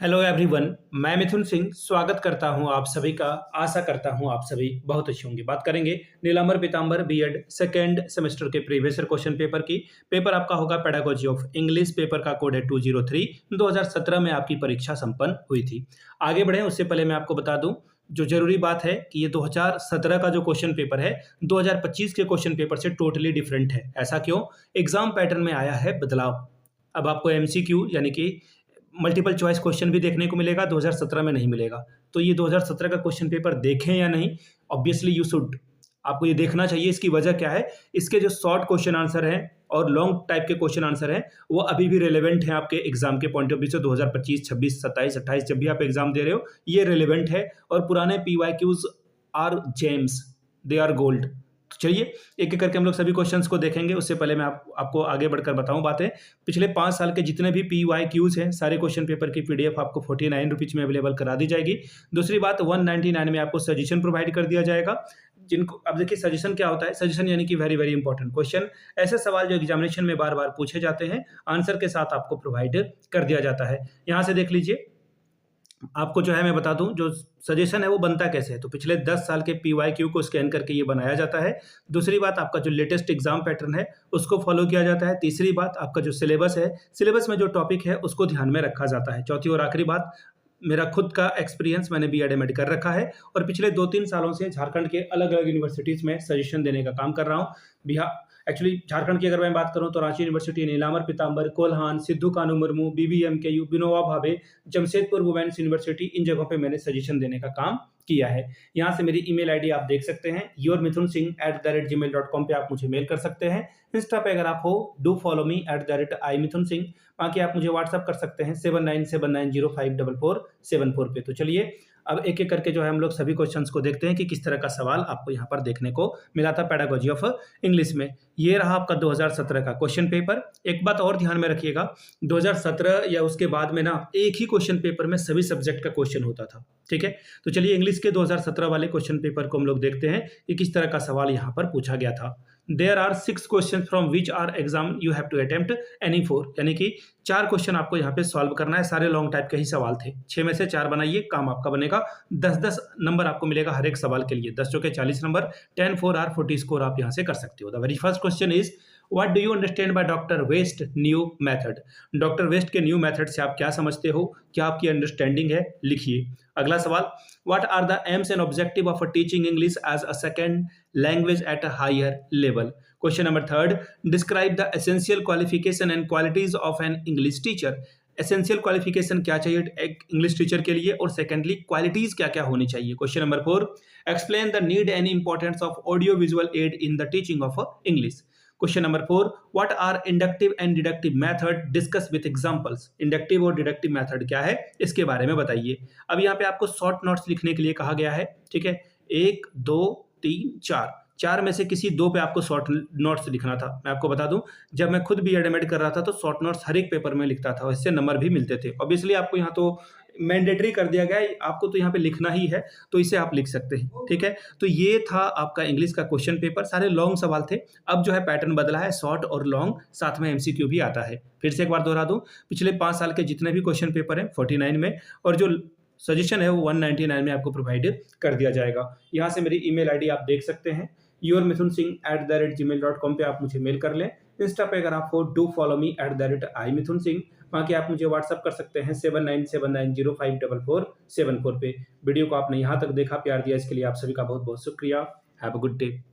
Hello everyone. मैं मिथुन सिंह स्वागत करता हूं आप सभी का। आशा करता हूं आप सभी बहुत अच्छे होंगे। बात करेंगे नीलांबर पीतांबर बीएड सेकेंड सेमेस्टर के प्रीवियस ईयर क्वेश्चन पेपर की। पेपर आपका होगा पेडागोजी ऑफ इंग्लिश। पेपर का कोड है 203। 2017 में आपकी परीक्षा संपन्न हुई थी। आगे बढ़े उससे पहले मैं आपको बता दूं जो जरूरी बात है कि ये 2017 का जो क्वेश्चन पेपर है 2025 के क्वेश्चन पेपर से टोटली डिफरेंट है। ऐसा क्यों? एग्जाम पैटर्न में आया है बदलाव। अब आपको एमसीक्यू यानी कि मल्टीपल चॉइस क्वेश्चन भी देखने को मिलेगा, 2017 में नहीं मिलेगा। तो ये 2017 का क्वेश्चन पेपर देखें या नहीं, ऑब्वियसली यू शुड, आपको ये देखना चाहिए। इसकी वजह क्या है? इसके जो शॉर्ट क्वेश्चन आंसर हैं और लॉन्ग टाइप के क्वेश्चन आंसर हैं वो अभी भी रिलेवेंट हैं आपके एग्जाम के पॉइंट ऑफ व्यू से। 2025, 26, 27, 28 जब भी आप एग्जाम दे रहे हो ये रिलेवेंट है। और पुराने PYQs are gems, they are gold. तो चलिए एक एक करके हम लोग सभी क्वेश्चंस को देखेंगे। उससे पहले मैं आपको आगे बढ़कर बताऊं बातें। पिछले 5 साल के जितने भी पीवाईक्यूज हैं सारे क्वेश्चन पेपर की पीडीएफ आपको 49 रुपीज में अवेलेबल करा दी जाएगी। दूसरी बात 199 में आपको सजेशन प्रोवाइड कर दिया जाएगा। जिनको अब देखिए सजेशन क्या होता है? सजेशन यानी कि वेरी वेरी इंपॉर्टेंट क्वेश्चन, ऐसे सवाल जो एग्जामिनेशन में बार बार पूछे जाते हैं, आंसर के साथ आपको प्रोवाइड कर दिया जाता है। यहाँ से देख लीजिए, आपको जो है मैं बता दूं जो सजेशन है वो बनता कैसे है। तो पिछले 10 साल के पीवाईक्यू को स्कैन करके ये बनाया जाता है। दूसरी बात, आपका जो लेटेस्ट एग्जाम पैटर्न है उसको फॉलो किया जाता है। तीसरी बात, आपका जो सिलेबस है, सिलेबस में जो टॉपिक है उसको ध्यान में रखा जाता है। चौथी और आखिरी बात, मेरा खुद का एक्सपीरियंस, मैंने बीएड एमएड कर रखा है और पिछले 2-3 सालों से झारखंड के अलग अलग यूनिवर्सिटीज़ में सजेशन देने का काम कर रहा हूँ। बिहार एक्चुअली झारखंड की अगर मैं बात करूं तो रांची यूनिवर्सिटी, नीलांबर पीतांबर, कोल्हान, सिद्धू कानू Murmu, BBMKU, Vinoba Bhave, Jamshedpur women's university, इन जगहों पे मैंने सजेशन देने का काम किया है। यहाँ से मेरी ईमेल आईडी आप देख सकते हैं, yourmithunsingh@gmail.com पे आप मुझे मेल कर सकते हैं। इंस्टा पे अगर आप हो डू फॉलो मी @imithunsingh। बाकी आप मुझे व्हाट्सअप कर सकते हैं 7979054474 पे। तो चलिए अब एक एक करके जो है हम लोग सभी क्वेश्चंस को देखते हैं कि किस तरह का सवाल आपको यहाँ पर देखने को मिला था पेडागोजी ऑफ इंग्लिश में। ये रहा आपका 2017 का क्वेश्चन पेपर। एक बात और ध्यान में रखिएगा, 2017 या उसके बाद में ना एक ही क्वेश्चन पेपर में सभी सब्जेक्ट का क्वेश्चन होता था। ठीक है, तो चलिए इंग्लिश के 2017 वाले क्वेश्चन पेपर को हम लोग देखते हैं कि किस तरह का सवाल यहाँ पर पूछा गया था। There are 6 question from which are exam you have to attempt any 4, यानी कि 4 क्वेश्चन आपको यहाँ पे सॉल्व करना है। सारे लॉन्ग टाइप के ही सवाल थे। 6 में से 4 बनाइए, काम आपका बनेगा। 10-10 नंबर आपको मिलेगा हर एक सवाल के लिए। 10 चौके 40 नंबर, 10 4 आर 40 स्कोर आप यहाँ से कर सकते हो। The very first question is what do you understand by Doctor West new method? Doctor West के न्यू मेथड से आप क्या समझते हो, क्या आपकी अंडरस्टैंडिंग है, लिखिए। अगला सवाल, what are the aims and objective of teaching English as a second language at a higher level? Question number 3, describe the essential qualification and qualities of an English teacher. Essential qualification क्या चाहिए एक English teacher के लिए, और secondly qualities क्या क्या होनी चाहिए। Question number 4, explain the need and importance of audio visual aid in the teaching of English. Question number 4, what are inductive and deductive method, discuss with examples. Inductive और deductive method क्या है इसके बारे में बताइए। अब यहाँ पे आपको शॉर्ट नोट्स लिखने के लिए कहा गया है। ठीक है, 1 2 3 4 में से किसी 2 पे आपको शॉर्ट नोट्स लिखना था। मैं आपको बता दूं, जब मैं खुद बीएड एमएड कर रहा था तो शॉर्ट नोट्स हर एक पेपर में लिखता था, इससे नंबर भी मिलते थे। ऑब्वियसली आपको यहाँ तो मैंडेटरी कर दिया गया है, आपको तो यहाँ पे लिखना ही है, तो इसे आप लिख सकते हैं। ठीक है, तो ये था आपका इंग्लिश का क्वेश्चन पेपर। सारे लॉन्ग सवाल थे। अब जो है पैटर्न बदला है, शॉर्ट और लॉन्ग, साथ में एमसीक्यू भी आता है। फिर से एक बार दोहरा दूं, पिछले 5 साल के जितने भी क्वेश्चन पेपर हैं 49 में, और जो सजेशन है वो 199 में आपको प्रोवाइड कर दिया जाएगा। यहाँ से मेरी ईमेल आईडी आप देख सकते हैं, yourmithunsingh@gmail.com पे आप मुझे मेल कर लें। इंस्टा पे अगर आप हो डू फॉलो मी @imithunsingh। बाकी आप मुझे व्हाट्सअप कर सकते हैं 7979054474 पे। वीडियो को आपने यहाँ तक देखा, प्यार दिया, इसके लिए आप सभी का बहुत बहुत शुक्रिया। Have a good day.